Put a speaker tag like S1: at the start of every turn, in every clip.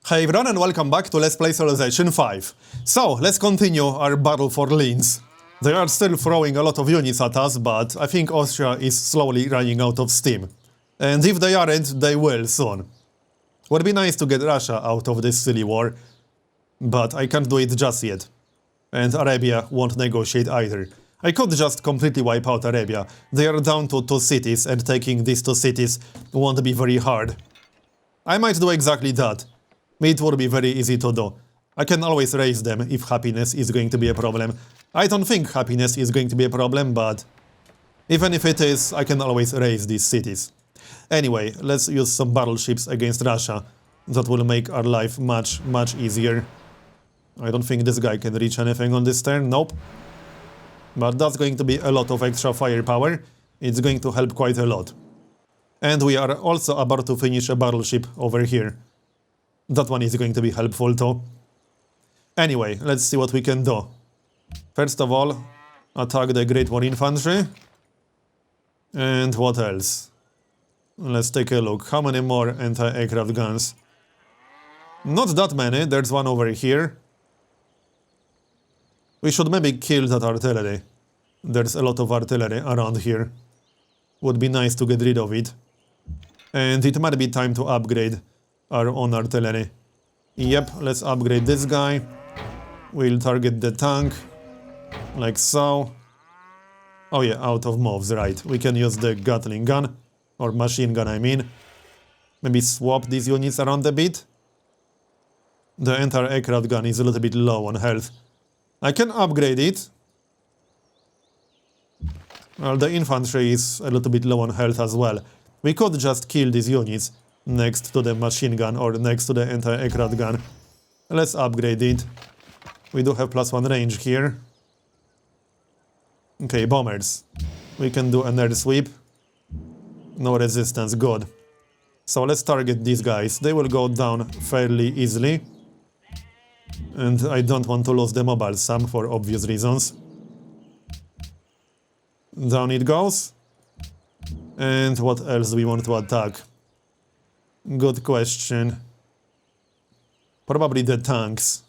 S1: Hey everyone and welcome back to Let's Play Civilization 5. So, let's continue our battle for Linz. They are still throwing a lot of units at us, but I think Austria is slowly running out of steam. And if they aren't, they will soon. Would be nice to get Russia out of this silly war, but I can't do it just yet. And Arabia won't negotiate either. I could just completely wipe out Arabia. They are down to 2 cities, and taking these 2 cities won't be very hard. I might do exactly that. It would be very easy to do. I can always raise them if happiness is going to be a problem. I don't think happiness is going to be a problem, but even if it is, I can always raise these cities. Anyway, let's use some battleships against Russia. That will make our life much easier. I don't think this guy can reach anything on this turn, nope. But that's going to be a lot of extra firepower. It's going to help quite a lot. And we are also about to finish a battleship over here. That one is going to be helpful too. Anyway, let's see what we can do. First of all, attack the Great War Infantry. And what else? Let's take a look. How many more anti-aircraft guns? Not that many. There's one over here. We should maybe kill that artillery. There's a lot of artillery around here. Would be nice to get rid of it. And it might be time to upgrade our own artillery. Yep, let's upgrade this guy. We'll target the tank. Like so. Oh yeah, out of moves, right. We can use the Gatling gun. Or machine gun, I mean. Maybe swap these units around a bit. The entire aircraft gun is a little bit low on health. I can upgrade it. Well, the infantry is a little bit low on health as well. We could just kill these units next to the machine gun or next to the anti-aircraft gun. Let's upgrade it. We do have +1 range here. Okay, bombers. We can do an air sweep. No resistance, good. So let's target these guys. They will go down fairly easily. And I don't want to lose the mobile SAM for obvious reasons. Down it goes. And what else do we want to attack? Good question. Probably the tanks.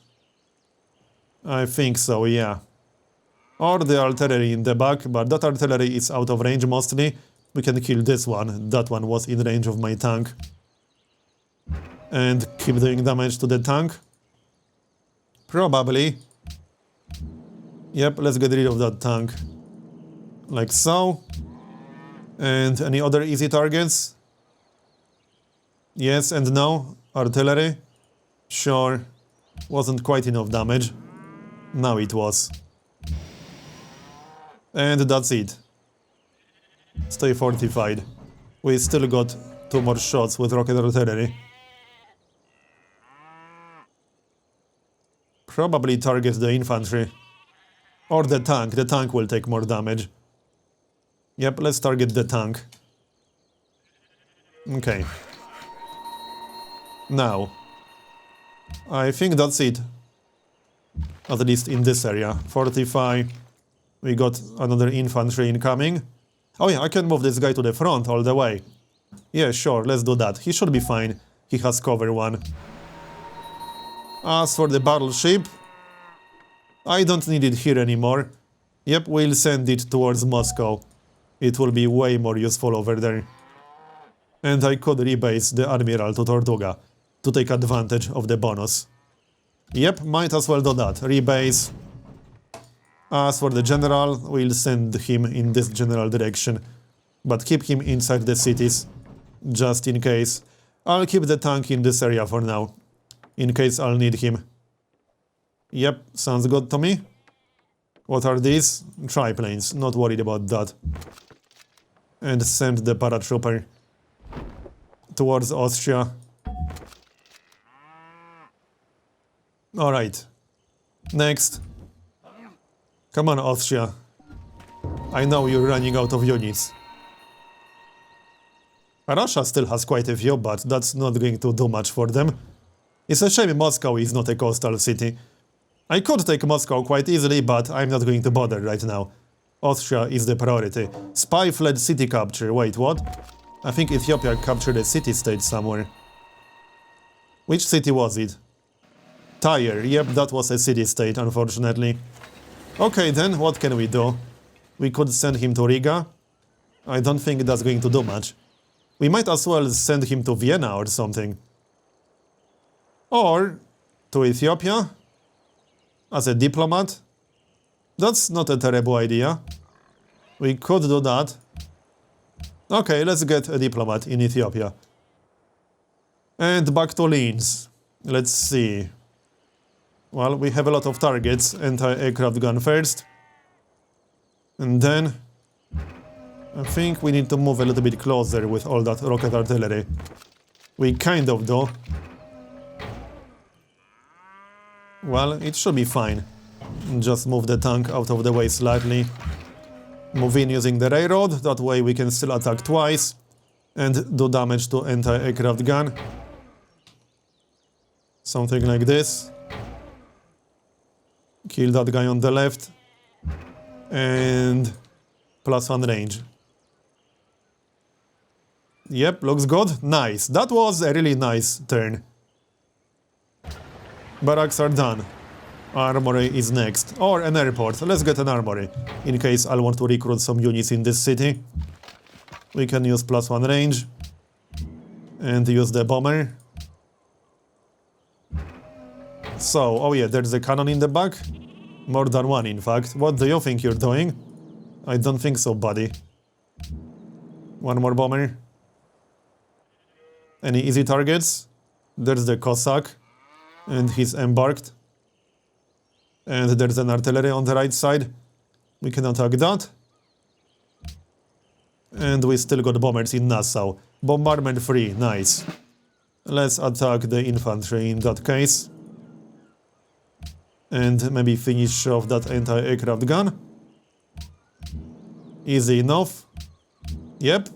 S1: I think so, yeah. Or the artillery in the back, but that artillery is out of range mostly. We can kill this one. That one was in range of my tank. And keep doing damage to the tank. Probably. Yep, let's get rid of that tank. Like so. And any other easy targets? Yes and no. Artillery? Sure. Wasn't quite enough damage. Now it was. And that's it. Stay fortified. We still got 2 more shots with rocket artillery. Probably target the infantry. Or the tank. The tank will take more damage. Yep, let's target the tank. Okay. Now, I think that's it. At least in this area. Fortify. We got another infantry incoming. Oh yeah, I can move this guy to the front all the way. Yeah, sure, let's do that. He should be fine. He has cover 1. As for the battleship, I don't need it here anymore. Yep, we'll send it towards Moscow. It will be way more useful over there. And I could rebase the Admiral to Tortuga to take advantage of the bonus. Yep, might as well do that. Rebase. As for the general, we'll send him in this general direction. But keep him inside the cities, just in case. I'll keep the tank in this area for now, in case I'll need him. Yep, sounds good to me. What are these? Triplanes, not worried about that. And send the paratrooper towards Austria. Alright. Next. Come on, Austria. I know you're running out of units. Russia still has quite a few, but that's not going to do much for them. It's a shame Moscow is not a coastal city. I could take Moscow quite easily, but I'm not going to bother right now. Austria is the priority. Spy fled city capture. Wait, what? I think Ethiopia captured a city-state somewhere. Which city was it? Tyre. Yep, that was a city-state, unfortunately. Okay, then, what can we do? We could send him to Riga. I don't think that's going to do much. We might as well send him to Vienna or something. Or to Ethiopia as a diplomat. That's not a terrible idea. We could do that. Okay, let's get a diplomat in Ethiopia. And back to Linz. Let's see. Well, we have a lot of targets. Anti-aircraft gun first. And then I think we need to move a little bit closer with all that rocket artillery. We kind of do. Well, it should be fine. Just move the tank out of the way slightly. Move in using the railroad, that way we can still attack twice and do damage to anti-aircraft gun. Something like this. Kill that guy on the left. And +1 range. Yep, looks good. Nice. That was a really nice turn. Barracks are done. Armory is next. Or an airport. Let's get an armory. In case I want to recruit some units in this city. We can use +1 range. And use the bomber. So, oh yeah, there's a cannon in the back. More than one, in fact. What do you think you're doing? I don't think so, buddy. One more bomber. Any easy targets? There's the Cossack. And he's embarked. And there's an artillery on the right side. We can attack that. And we still got bombers in Nassau. Bombardment free, nice. Let's attack the infantry in that case. And maybe finish off that anti-aircraft gun. Easy enough. Yep.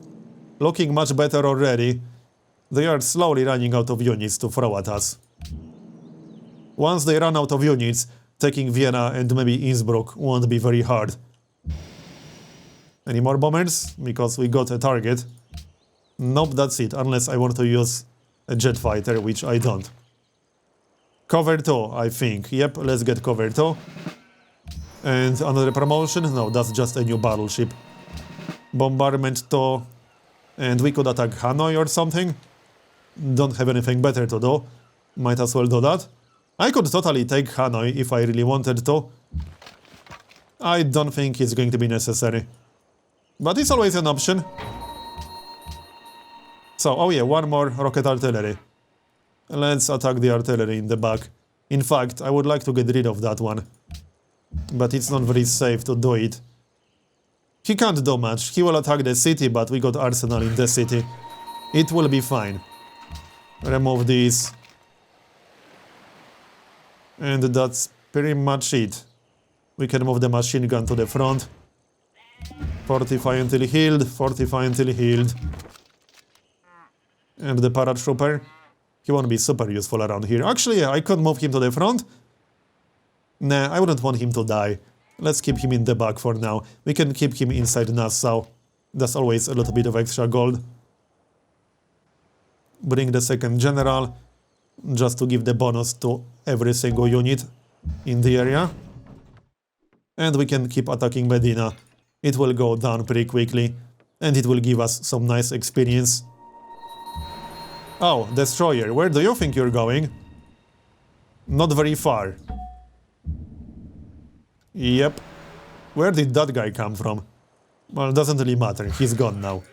S1: Looking much better already. They are slowly running out of units to throw at us. Once they run out of units, taking Vienna and maybe Innsbruck won't be very hard. Any more bombers? Because we got a target. Nope, that's it, unless I want to use a jet fighter, which I don't. Cover 2, I think. Yep, let's get cover 2. And another promotion? No, that's just a new battleship. Bombardment 2. And we could attack Hanoi or something. Don't have anything better to do. Might as well do that. I could totally take Hanoi if I really wanted to. I don't think it's going to be necessary. But it's always an option. So, oh yeah, one more rocket artillery. Let's attack the artillery in the back. In fact, I would like to get rid of that one. But it's not very safe to do it. He can't do much. He will attack the city, but we got arsenal in the city. It will be fine. Remove these. And that's pretty much it. We can move the machine gun to the front. Fortify until healed, fortify until healed. And the paratrooper. He won't be super useful around here. Actually, I could move him to the front. Nah, I wouldn't want him to die. Let's keep him in the back for now. We can keep him inside Nassau. That's always a little bit of extra gold. Bring the second general. Just to give the bonus to every single unit in the area. And we can keep attacking Medina. It will go down pretty quickly. And it will give us some nice experience. Oh, destroyer, where do you think you're going? Not very far. Yep. Where did that guy come from? Well, doesn't really matter, he's gone now.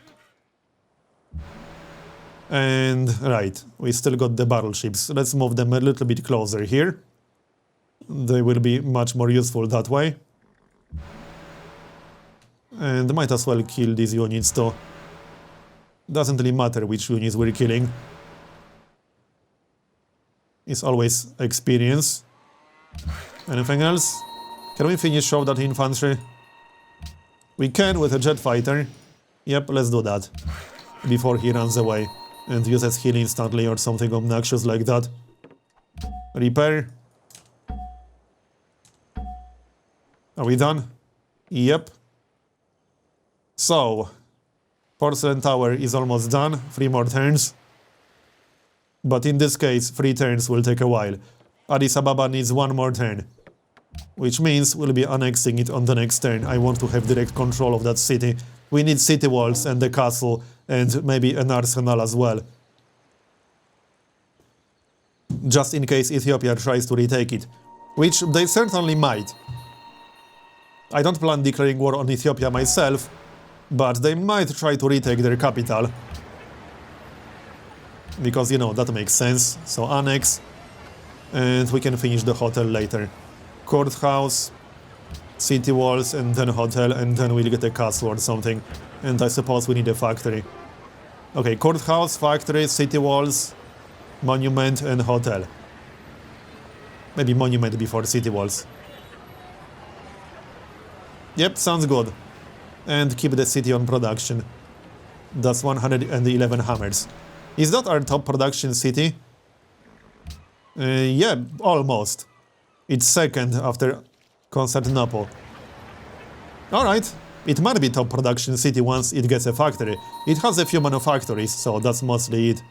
S1: And, right, we still got the battleships. Let's move them a little bit closer here. They will be much more useful that way. And might as well kill these units too. Doesn't really matter which units we're killing. It's always experience. Anything else? Can we finish off that infantry? We can with a jet fighter. Yep, let's do that. Before he runs away and uses heal instantly or something obnoxious like that. Repair. Are we done? Yep. So, Porcelain Tower is almost done. 3 more turns. But in this case, 3 turns will take a while. Addis Ababa needs 1 more turn. Which means we'll be annexing it on the next turn. I want to have direct control of that city. We need city walls and the castle and maybe an arsenal as well. Just in case Ethiopia tries to retake it. Which they certainly might. I don't plan declaring war on Ethiopia myself, but they might try to retake their capital. Because, you know, that makes sense. So annex. And we can finish the hotel later. Courthouse, city walls, and then hotel, and then we'll get a castle or something. And I suppose we need a factory. Okay, courthouse, factory, city walls, monument, and hotel. Maybe monument before city walls. Yep, sounds good. And keep the city on production. That's 111 hammers. Is that our top production city? Yeah, almost. It's second after Constantinople. Alright, it might be top production city once it gets a factory. It has a few manufactories, so that's mostly it.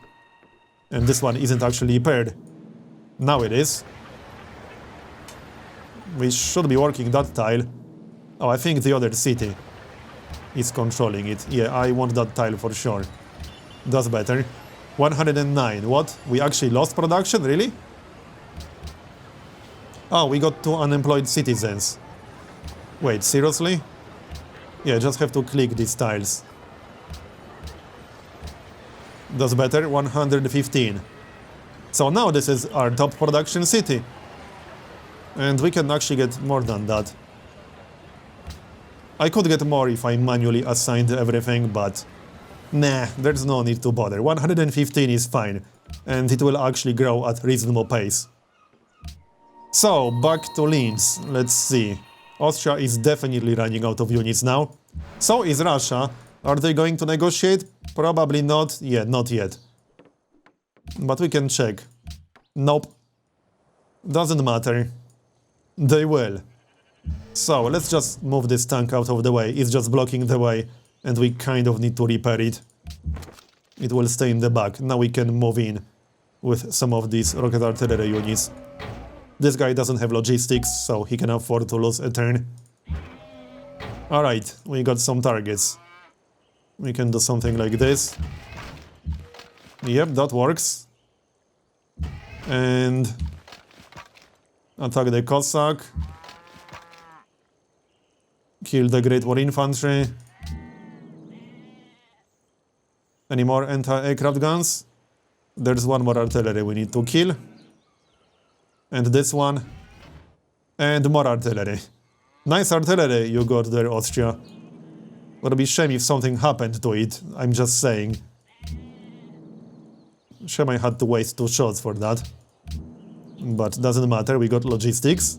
S1: And this one isn't actually repaired. Now it is. We should be working that tile. Oh, I think the other city is controlling it. Yeah, I want that tile for sure. That's better. 109. What? We actually lost production? Really? Oh, we got 2 unemployed citizens. Wait, seriously? Yeah, just have to click these tiles. That's better. 115. So now this is our top production city. And we can actually get more than that. I could get more if I manually assigned everything, but nah, there's no need to bother. 115 is fine, and it will actually grow at reasonable pace. So, back to Linz. Let's see. Austria is definitely running out of units now. So is Russia. Are they going to negotiate? Probably not. Yeah, not yet. But we can check. Nope. Doesn't matter. They will. So, let's just move this tank out of the way. It's just blocking the way, and we kind of need to repair it. It will stay in the back. Now we can move in with some of these rocket artillery units. This guy doesn't have logistics, so he can afford to lose a turn. Alright, we got some targets. We can do something like this. Yep, that works. And attack the Cossack. Kill the Great War Infantry. Any more anti-aircraft guns? There's one more artillery we need to kill. And this one. And more artillery. Nice artillery you got there, Austria. Would be shame if something happened to it, I'm just saying. Shame I had to waste 2 shots for that. But doesn't matter, we got logistics.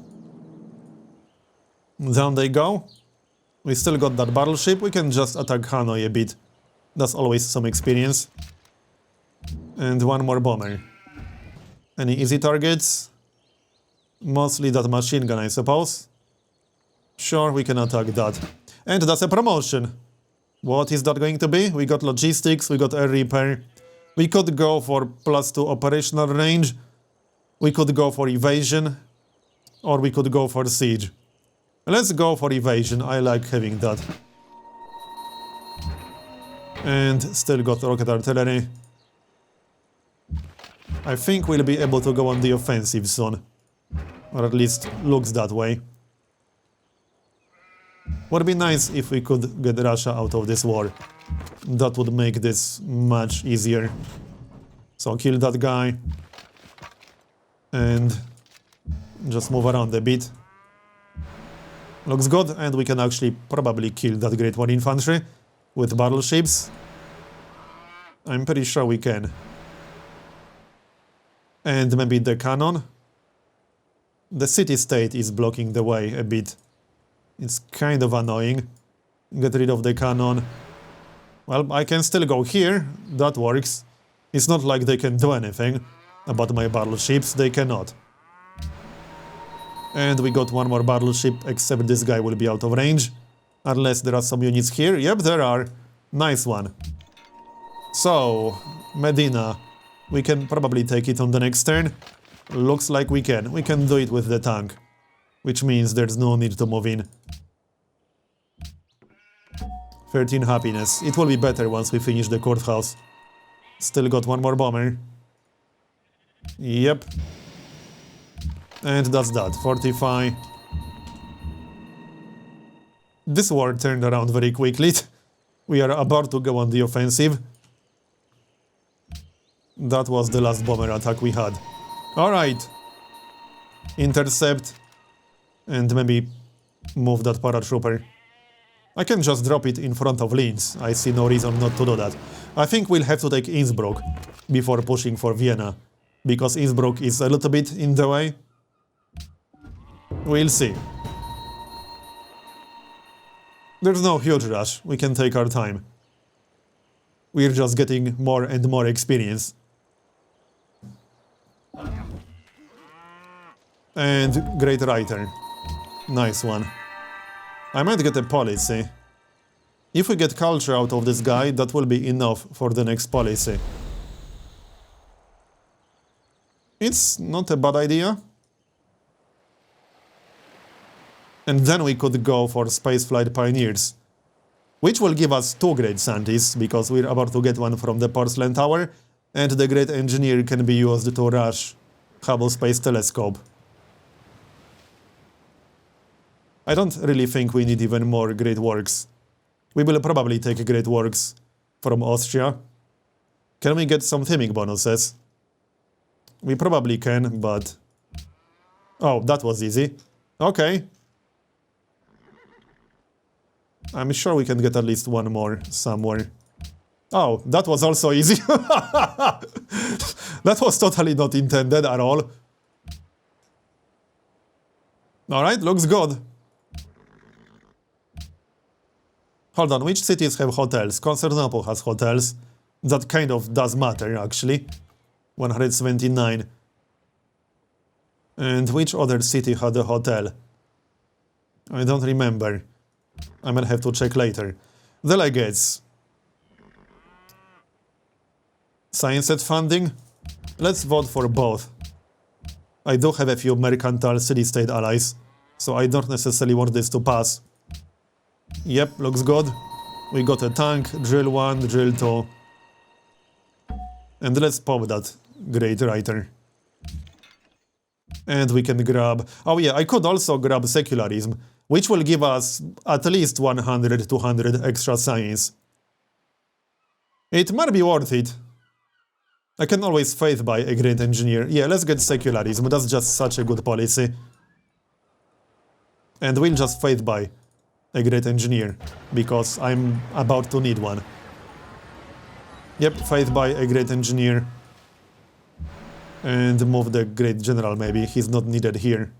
S1: Down they go. We still got that battleship, we can just attack Hanoi a bit. That's always some experience. And one more bomber. Any easy targets? Mostly that machine gun, I suppose. Sure, we can attack that. And that's a promotion. What is that going to be? We got logistics, we got air repair. We could go for +2 operational range. We could go for evasion. Or we could go for siege. Let's go for evasion, I like having that. And still got rocket artillery. I think we'll be able to go on the offensive soon. Or at least looks that way. Would be nice if we could get Russia out of this war. That would make this much easier. So kill that guy. And just move around a bit. Looks good, and we can actually probably kill that Great War Infantry with battleships. I'm pretty sure we can. And maybe the cannon. The city-state is blocking the way a bit. It's kind of annoying. Get rid of the cannon. Well, I can still go here. That works. It's not like they can do anything about my battleships. They cannot. And we got one more battleship, except this guy will be out of range. Unless there are some units here. Yep, there are. Nice one. So, Medina. We can probably take it on the next turn. Looks like we can. We can do it with the tank. Which means there's no need to move in. 13 happiness. It will be better once we finish the courthouse. Still got one more bomber. Yep. And that's that. 45. This war turned around very quickly. We are about to go on the offensive. That was the last bomber attack we had. Alright. Intercept. And maybe move that paratrooper. I can just drop it in front of Linz. I see no reason not to do that. I think we'll have to take Innsbruck before pushing for Vienna. Because Innsbruck is a little bit in the way. We'll see. There's no huge rush. We can take our time. We're just getting more and more experience. And Great Writer. Nice one. I might get a policy. If we get culture out of this guy, that will be enough for the next policy. It's not a bad idea. And then we could go for Spaceflight Pioneers, which will give us 2 great scientists, because we're about to get one from the Porcelain Tower, and the Great Engineer can be used to rush Hubble Space Telescope. I don't really think we need even more Great Works. We will probably take Great Works from Austria. Can we get some theming bonuses? We probably can, but... Oh, that was easy. Okay. I'm sure we can get at least one more somewhere. Oh, that was also easy. That was totally not intended at all. Alright, looks good. Hold on, which cities have hotels? Constantinople has hotels. That kind of does matter, actually. 179. And which other city had a hotel? I don't remember. I might have to check later. Delegates. Science set funding? Let's vote for both. I do have a few mercantile city-state allies, so I don't necessarily want this to pass. Yep, looks good. We got a tank, drill 1, drill 2. And let's pop that Great Writer. And we can grab... Oh yeah, I could also grab Secularism, which will give us at least 100-200 extra science. It might be worth it. I can always faith by a Great Engineer. Yeah, let's get Secularism, that's just such a good policy. And we'll just faith by a Great Engineer, because I'm about to need one. Yep, faith by a Great Engineer. And move the Great General maybe, he's not needed here.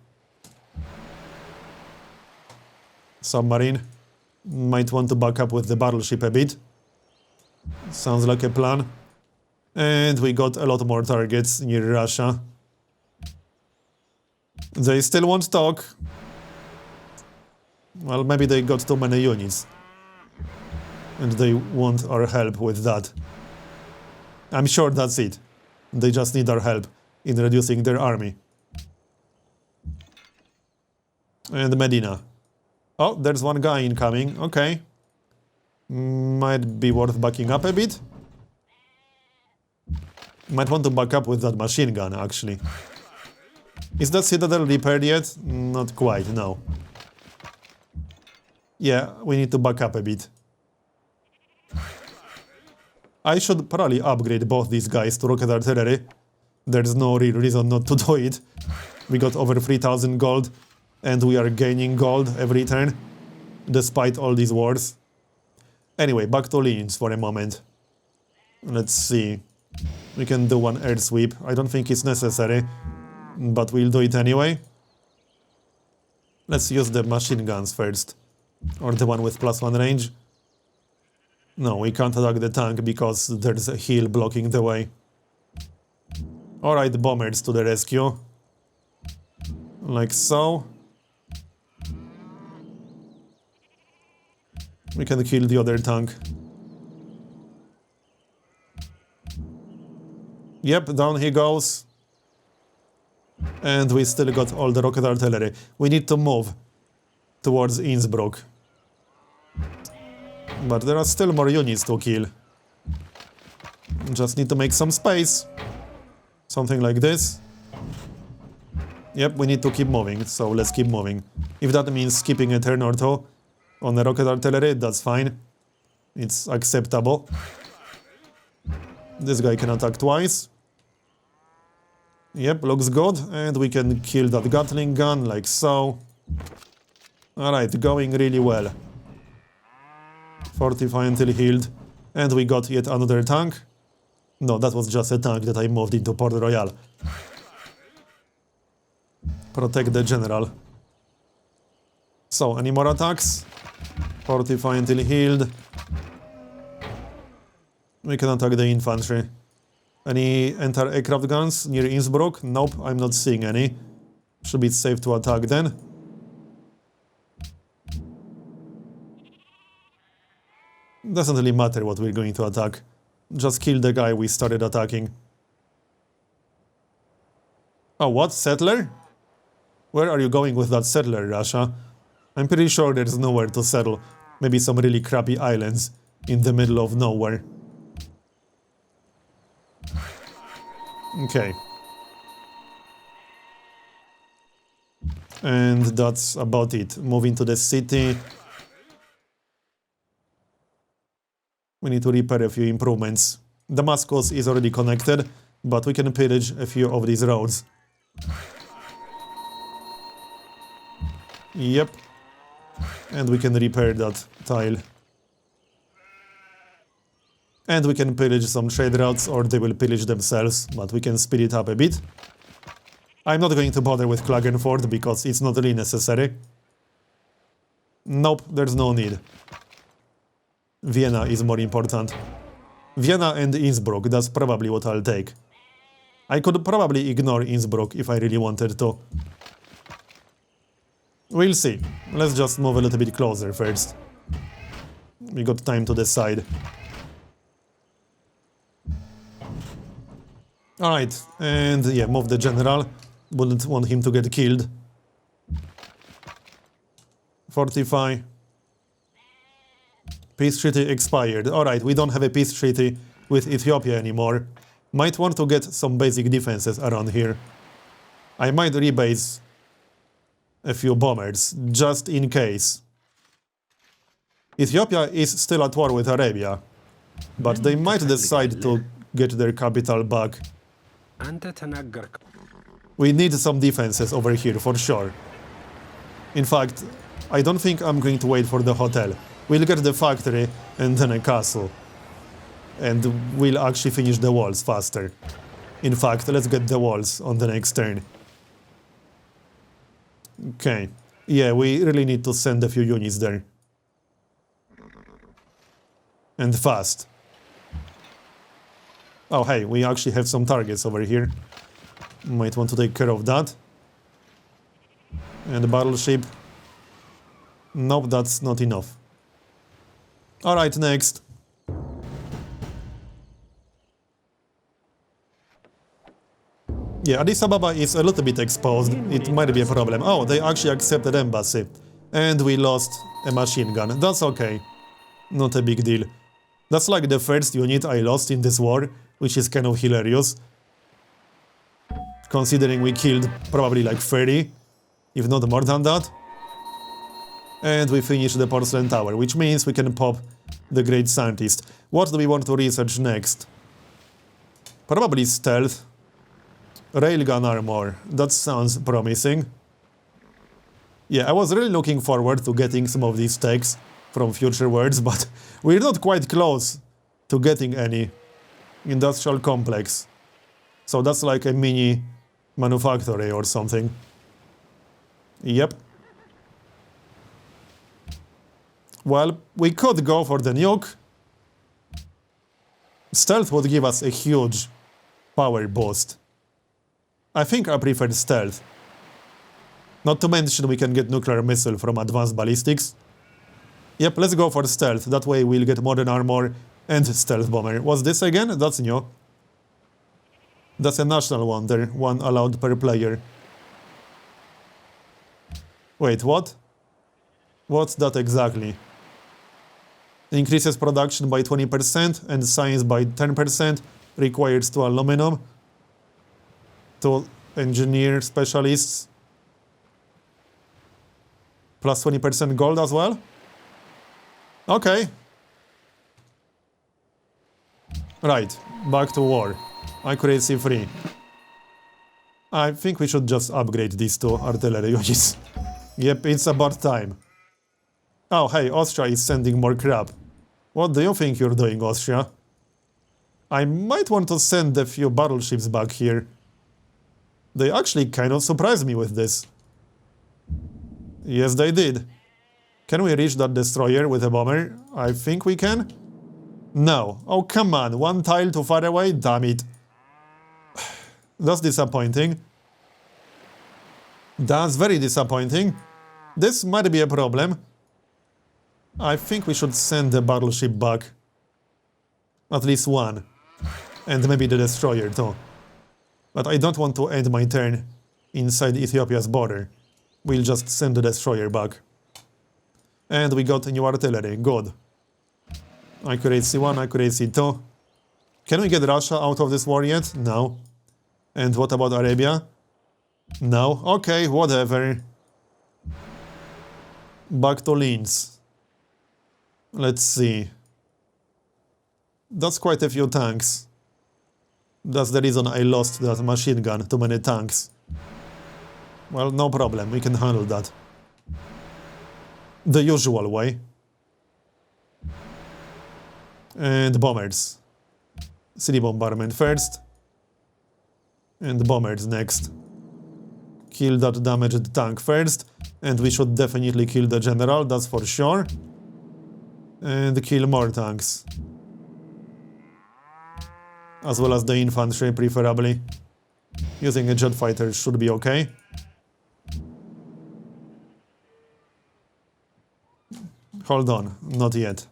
S1: Submarine. Might want to back up with the battleship a bit. Sounds like a plan. And we got a lot more targets near Russia. They still won't talk. Well, maybe they got too many units. And they want our help with that. I'm sure that's it. They just need our help in reducing their army. And Medina. Oh, there's one guy incoming. Okay. Might be worth backing up a bit. Might want to back up with that machine gun, actually. Is that citadel repaired yet? Not quite, no. Yeah, we need to back up a bit. I should probably upgrade both these guys to rocket artillery. There's no real reason not to do it. We got over 3000 gold, and we are gaining gold every turn, despite all these wars. Anyway, back to Linz for a moment. Let's see. We can do one air sweep. I don't think it's necessary, but we'll do it anyway. Let's use the machine guns first. Or the one with +1 range. No, we can't attack the tank because there's a hill blocking the way. Alright, bombers to the rescue. Like so. We can kill the other tank. Yep, down he goes. And we still got all the rocket artillery. We need to move towards Innsbruck. But there are still more units to kill. Just need to make some space. Something like this. Yep, we need to keep moving, so let's keep moving. If that means skipping a turn or two on the rocket artillery, that's fine. It's acceptable. This guy can attack twice. Yep, looks good. And we can kill that Gatling gun, like so. Alright, going really well. Fortify until healed. And we got yet another tank. No, that was just a tank that I moved into Port Royal. Protect the general. So, any more attacks? Fortify until healed. We can attack the infantry. Any anti-aircraft guns near Innsbruck? Nope, I'm not seeing any. Should be safe to attack then. Doesn't really matter what we're going to attack. Just kill the guy we started attacking. Oh, what? Settler? Where are you going with that settler, Russia? I'm pretty sure there's nowhere to settle. Maybe some really crappy islands in the middle of nowhere. Okay. And that's about it. Moving to the city. We need to repair a few improvements. Damascus is already connected, but we can pillage a few of these roads. Yep. And we can repair that tile. And we can pillage some trade routes, or they will pillage themselves, but we can speed it up a bit. I'm not going to bother with Klagenfurt because it's not really necessary. Nope, there's no need. Vienna is more important. Vienna and Innsbruck, that's probably what I'll take. I could probably ignore Innsbruck if I really wanted to. We'll see. Let's just move a little bit closer first. We got time to decide. Alright, and yeah, move the general. Wouldn't want him to get killed. Fortify. Peace treaty expired. Alright, we don't have a peace treaty with Ethiopia anymore. Might want to get some basic defenses around here. I might rebase a few bombers, just in case. Ethiopia is still at war with Arabia, but they might decide to get their capital back. We need some defenses over here, for sure. In fact, I don't think I'm going to wait for the hotel. We'll get the factory and then a castle. And we'll actually finish the walls faster. In fact, let's get the walls on the next turn. Okay. Yeah, we really need to send a few units there. And fast. Oh, hey, we actually have some targets over here. Might want to take care of that. And the battleship. Nope, that's not enough. Alright, next. Yeah, Addis Ababa is a little bit exposed. It might be a problem. Oh, they actually accepted embassy. And we lost a machine gun. That's okay. Not a big deal. That's like the first unit I lost in this war, which is kind of hilarious. Considering we killed probably like 30, if not more than that. And we finished the porcelain tower, which means we can pop the great scientist. What do we want to research next? Probably stealth. Railgun armor. That sounds promising. Yeah, I was really looking forward to getting some of these techs from future worlds, but we're not quite close to getting any industrial complex. So that's like a mini manufactory or something. Yep. Well, we could go for the nuke. Stealth would give us a huge power boost. I think I prefer stealth. Not to mention we can get nuclear missile from advanced ballistics. Yep, let's go for stealth. That way we'll get modern armor and stealth bomber. What's this again? That's new. That's a national wonder, one allowed per player. Wait, what? What's that exactly? Increases production by 20% and science by 10%, requires 2 aluminum, 2 engineer specialists, plus 20% gold as well? Okay. Right, back to war. Accuracy 3. I think we should just upgrade these 2 artillery units. Yep, it's about time. Oh, hey, Austria is sending more crap. What do you think you're doing, Austria? I might want to send a few battleships back here. They actually kind of surprised me with this. Yes, they did. Can we reach that destroyer with a bomber? I think we can. No. Oh, come on. 1 tile too far away? Damn it. That's disappointing. That's very disappointing. This might be a problem. I think we should send the battleship back. At least 1. And maybe the destroyer too. But I don't want to end my turn inside Ethiopia's border. We'll just send the destroyer back. And we got new artillery. Good. Accuracy 1, accuracy 2. Can we get Russia out of this war yet? No. And what about Arabia? No. Okay, whatever. Back to Linz. Let's see. That's quite a few tanks. That's the reason I lost that machine gun, too many tanks. Well, no problem, we can handle that. The usual way. And bombers. City bombardment first. And bombers next. Kill that damaged tank first. And we should definitely kill the general, that's for sure. And kill more tanks. As well as the infantry, preferably. Using a jet fighter should be okay. Hold on, not yet.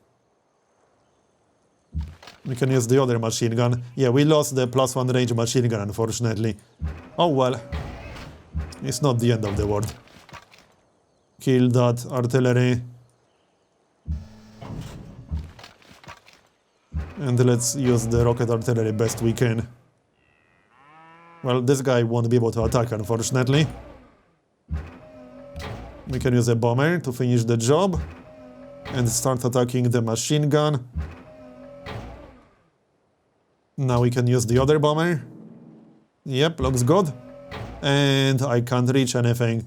S1: We can use the other machine gun. Yeah, we lost the +1 range machine gun, unfortunately. Oh well. It's not the end of the world. Kill that artillery. And let's use the rocket artillery best we can. Well, this guy won't be able to attack, unfortunately. We can use a bomber to finish the job. And start attacking the machine gun. Now we can use the other bomber. Yep, looks good. And I can't reach anything.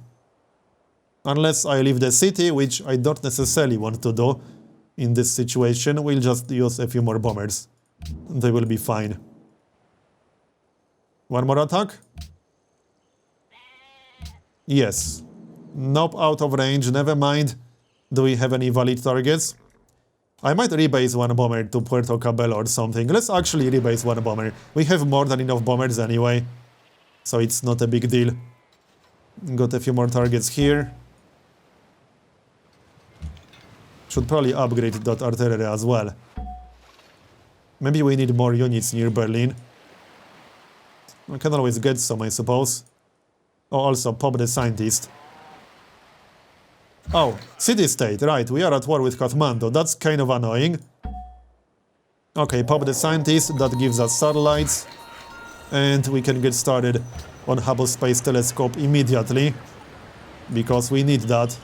S1: Unless I leave the city, which I don't necessarily want to do. In this situation, we'll just use a few more bombers. They will be fine. One more attack? Yes. Nope, out of range, never mind. Do we have any valid targets? I might rebase one bomber to Puerto Cabello or something. Let's actually rebase one bomber. We have more than enough bombers anyway. So it's not a big deal. Got a few more targets here. Should probably upgrade that artillery as well. Maybe we need more units near Berlin. I can always get some, I suppose. Oh, also pop the scientist. Oh, city-state, right, we are at war with Kathmandu, that's kind of annoying. Okay, pop the scientist, that gives us satellites. And we can get started on Hubble Space Telescope immediately. Because we need that.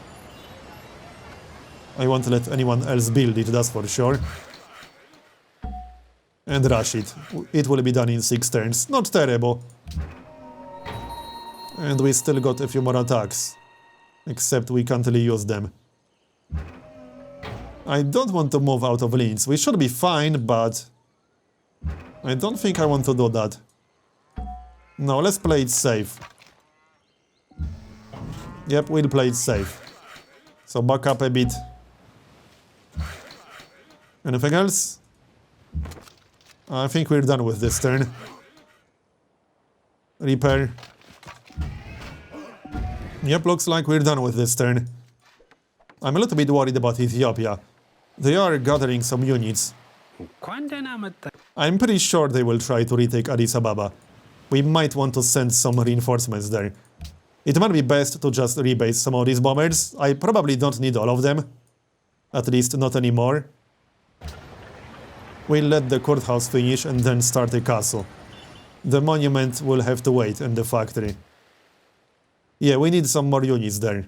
S1: I won't let anyone else build it, that's for sure. And rush it. It will be done in 6 turns, not terrible. And we still got a few more attacks. Except we can't really use them. I don't want to move out of Linz. We should be fine, but I don't think I want to do that. No, let's play it safe. Yep, we'll play it safe. So back up a bit. Anything else? I think we're done with this turn. Repair. Yep, looks like we're done with this turn. I'm a little bit worried about Ethiopia. They are gathering some units. I'm pretty sure they will try to retake Addis Ababa. we might want to send some reinforcements there. It might be best to just rebase some of these bombers. I probably don't need all of them. At least not anymore. We'll let the courthouse finish and then start the castle. The monument will have to wait in the factory. Yeah, we need some more units there.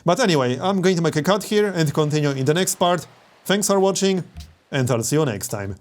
S1: But anyway, I'm going to make a cut here and continue in the next part. Thanks for watching, and I'll see you next time.